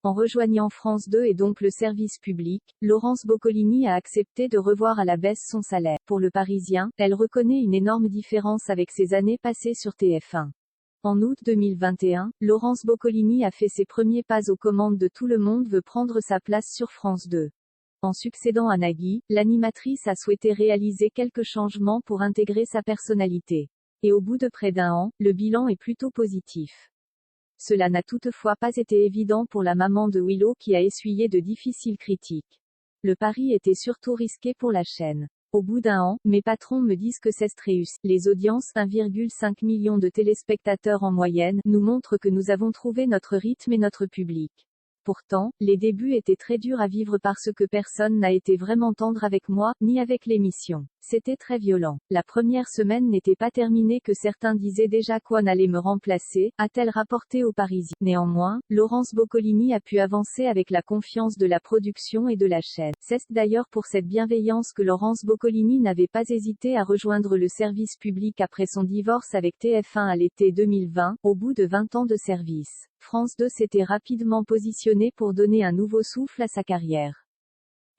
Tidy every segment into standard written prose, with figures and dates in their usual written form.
En rejoignant France 2 et donc le service public, Laurence Boccolini a accepté de revoir à la baisse son salaire. Pour Le Parisien, elle reconnaît une énorme différence avec ses années passées sur TF1. En août 2021, Laurence Boccolini a fait ses premiers pas aux commandes de Tout le monde veut prendre sa place sur France 2. En succédant à Nagui, l'animatrice a souhaité réaliser quelques changements pour intégrer sa personnalité. Et au bout de près d'un an, le bilan est plutôt positif. Cela n'a toutefois pas été évident pour la maman de Willow qui a essuyé de difficiles critiques. Le pari était surtout risqué pour la chaîne. Au bout d'un an, mes patrons me disent que c'est réussi. Les audiences, 1,5 million de téléspectateurs en moyenne, nous montrent que nous avons trouvé notre rythme et notre public. Pourtant, les débuts étaient très durs à vivre parce que personne n'a été vraiment tendre avec moi, ni avec l'émission. C'était très violent. La première semaine n'était pas terminée que certains disaient déjà qu'on allait me remplacer, a-t-elle rapporté au Parisien. Néanmoins, Laurence Boccolini a pu avancer avec la confiance de la production et de la chaîne. C'est d'ailleurs pour cette bienveillance que Laurence Boccolini n'avait pas hésité à rejoindre le service public après son divorce avec TF1 à l'été 2020, au bout de 20 ans de service. France 2 s'était rapidement positionné pour donner un nouveau souffle à sa carrière.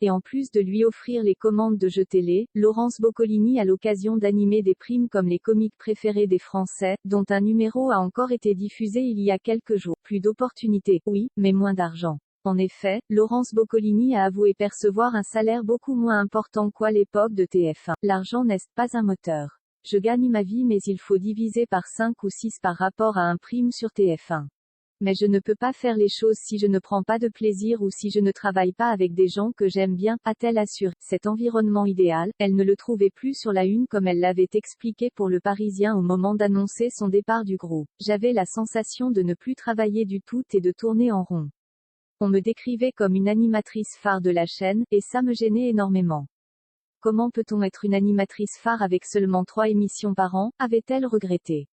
Et en plus de lui offrir les commandes de jeux télé, Laurence Boccolini a l'occasion d'animer des primes comme les comiques préférés des Français, dont un numéro a encore été diffusé il y a quelques jours. Plus d'opportunités, oui, mais moins d'argent. En effet, Laurence Boccolini a avoué percevoir un salaire beaucoup moins important qu'à l'époque de TF1. L'argent n'est pas un moteur. Je gagne ma vie mais il faut diviser par 5 ou 6 par rapport à un prime sur TF1. Mais je ne peux pas faire les choses si je ne prends pas de plaisir ou si je ne travaille pas avec des gens que j'aime bien, a-t-elle assuré. Cet environnement idéal, elle ne le trouvait plus sur la une comme elle l'avait expliqué pour Le Parisien au moment d'annoncer son départ du groupe. J'avais la sensation de ne plus travailler du tout et de tourner en rond. On me décrivait comme une animatrice phare de la chaîne, et ça me gênait énormément. Comment peut-on être une animatrice phare avec seulement 3 émissions par an, avait-elle regretté.